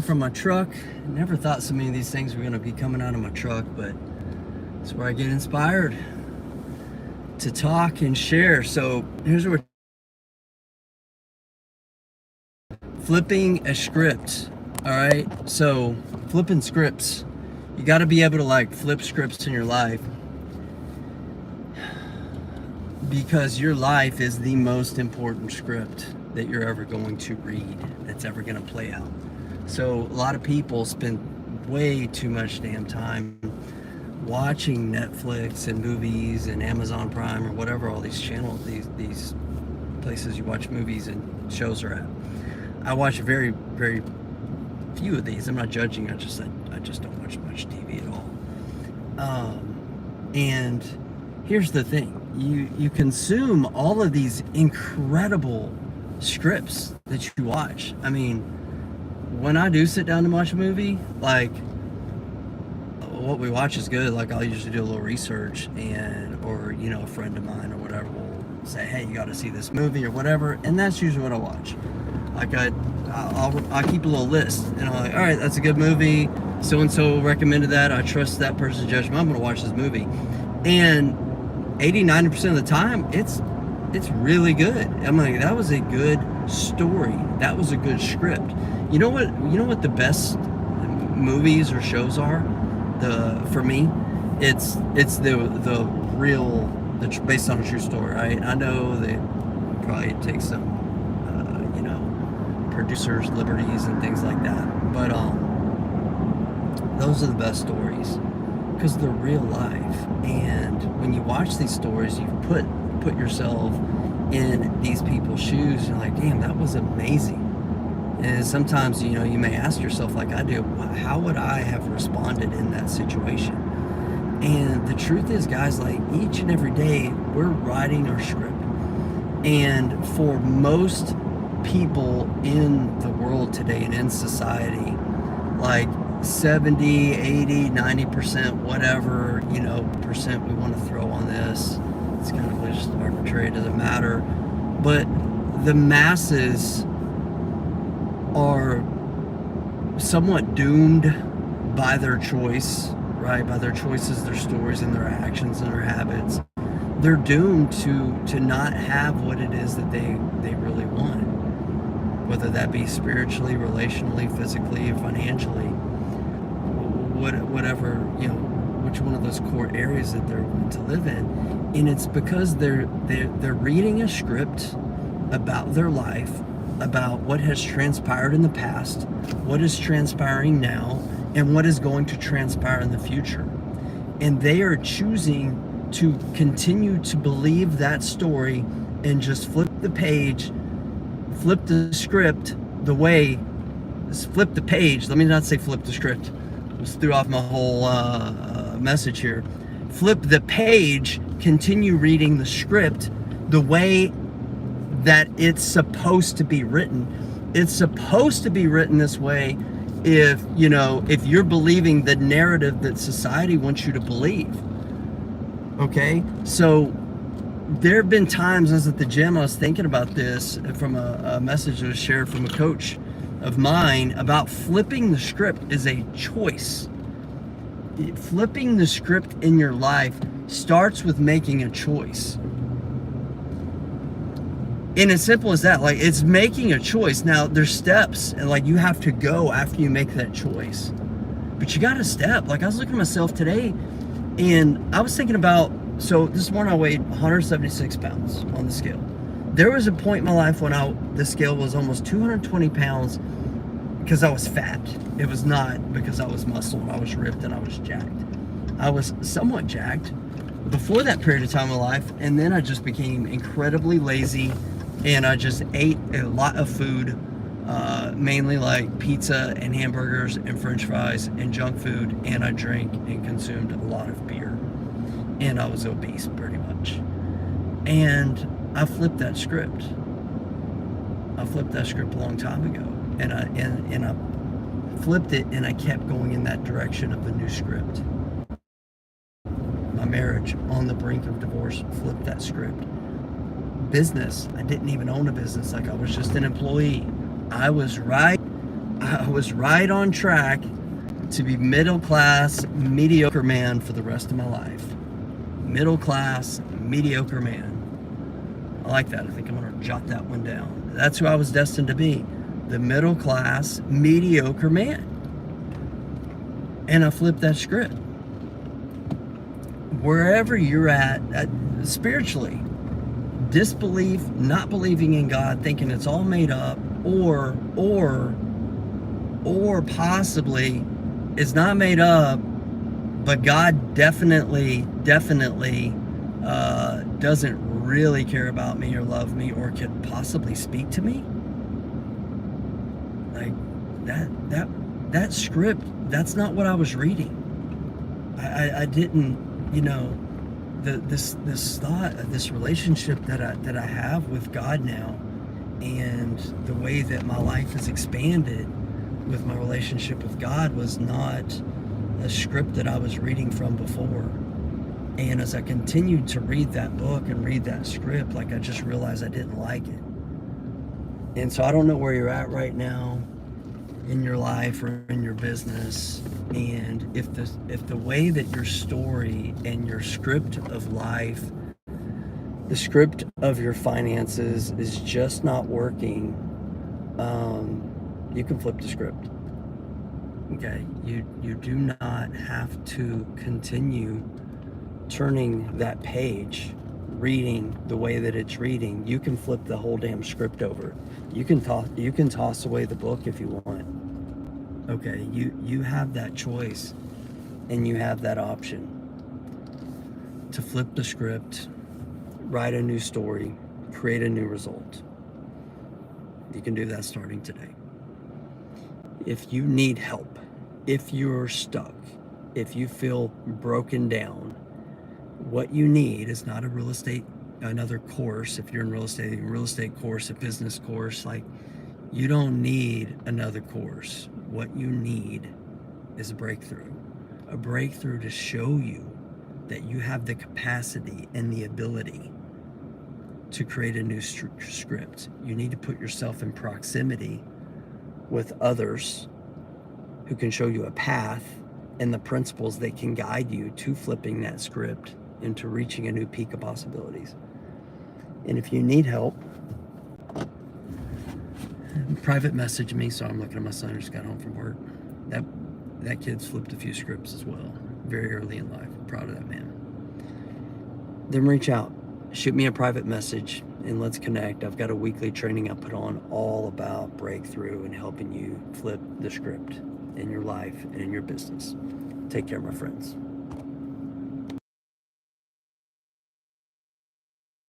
from my truck. Never thought so many of these things were going to be coming out of my truck, but it's where I get inspired to talk and share. So here's where flipping a script. All right, so flipping scripts, you got to be able to like flip scripts in your life, because your life is the most important script that you're ever going to read, that's ever going to play out. So a lot of people spend way too much damn time watching Netflix and movies and Amazon Prime or whatever all these channels, these places you watch movies and shows are at. I watch very few of these. I'm not judging. I just don't watch much TV at all. And here's the thing: you consume all of these incredible scripts that you watch. I mean, when I do sit down to watch a movie, like what we watch is good. Like I'll usually do a little research, or a friend of mine or whatever will say, "Hey, you got to see this movie" or whatever, and that's usually what I watch. Like I keep a little list, and I'm like, all right, that's a good movie. So and so recommended that. I trust that person's judgment. I'm gonna watch this movie, and 80-90% of the time, it's really good. I'm like, that was a good story. That was a good script. You know what the best movies or shows are? For me, it's the real, based on a true story, right? I know they probably take some producers' liberties and things like that, but those are the best stories because they're real life. And when you watch these stories, you put yourself in these people's shoes, and you're like, damn, that was amazing. And sometimes you may ask yourself, like I do, how would I have responded in that situation? And the truth is, guys, like each and every day we're writing our script. And for most people in the world today and in society, like 70, 80, 90%, whatever, percent we want to throw on this, it's kind of just arbitrary, it doesn't matter. But the masses are somewhat doomed by their choice, right? By their choices, their stories, and their actions and their habits. They're doomed to not have what it is that they really want, whether that be spiritually, relationally, physically, or financially, whatever, which one of those core areas that they're going to live in. And it's because they're reading a script about their life, about what has transpired in the past, what is transpiring now, and what is going to transpire in the future. And they are choosing to continue to believe that story and just flip the page, flip the script flip the page. Let me not say flip the script. Just threw off my whole message here. Flip the page, continue reading the script the way that it's supposed to be written. It's supposed to be written this way if you're believing the narrative that society wants you to believe. Okay? So there have been times, I was at the gym, I was thinking about this from a message that was shared from a coach of mine about flipping the script is a choice. Flipping the script in your life starts with making a choice. And as simple as that, like it's making a choice. Now there's steps, and like you have to go after you make that choice. But you got to step. Like I was looking at myself today, and I was thinking about, so this morning I weighed 176 pounds on the scale. There was a point in my life when the scale was almost 220 pounds because I was fat. It was not because I was muscled, I was ripped, and I was jacked. I was somewhat jacked before that period of time in my life, and then I just became incredibly lazy, and I just ate a lot of food, mainly like pizza and hamburgers and french fries and junk food, and I drank and consumed a lot of beer, and I was obese pretty much. And I flipped that script. I flipped that script a long time ago, and I flipped it, and I kept going in that direction of the new script. My marriage, on the brink of divorce, flipped that script. Business, I didn't even own a business. Like I was just an employee. I was I was right on track to be middle class, mediocre man for the rest of my life. Middle class, mediocre man. I like that. I think I'm going to jot that one down. That's who I was destined to be. The middle class, mediocre man. And I flipped that script. Wherever you're at spiritually, disbelief, not believing in God, thinking it's all made up, or possibly it's not made up, but God definitely doesn't really care about me or love me or could possibly speak to me. Like that script, that's not what I was reading. I didn't, this thought, this relationship that I have with God now, and the way that my life has expanded with my relationship with God was not a script that I was reading from before. And as I continued to read that book and read that script, like, I just realized I didn't like it. And so I don't know where you're at right now in your life or in your business, and if the way that your story and your script of life, the script of your finances is just not working, you can flip the script. Okay, you do not have to continue turning that page, reading the way that it's reading. You can flip the whole damn script over. You can toss away the book if you want. Okay, you have that choice, and you have that option to flip the script, write a new story, create a new result. You can do that starting today. If you need help, if you're stuck, if you feel broken down, what you need is not another course. If you're in real estate, a real estate course, a business course, like, you don't need another course. What you need is a breakthrough to show you that you have the capacity and the ability to create a new script. You need to put yourself in proximity with others who can show you a path and the principles that can guide you to flipping that script into reaching a new peak of possibilities. And if you need help, private message me. So I'm looking at my son who just got home from work. That kid's flipped a few scripts as well, very early in life. I'm proud of that man. Then reach out, shoot me a private message, and let's connect. I've got a weekly training I put on all about breakthrough and helping you flip the script in your life and in your business. Take care, my friends.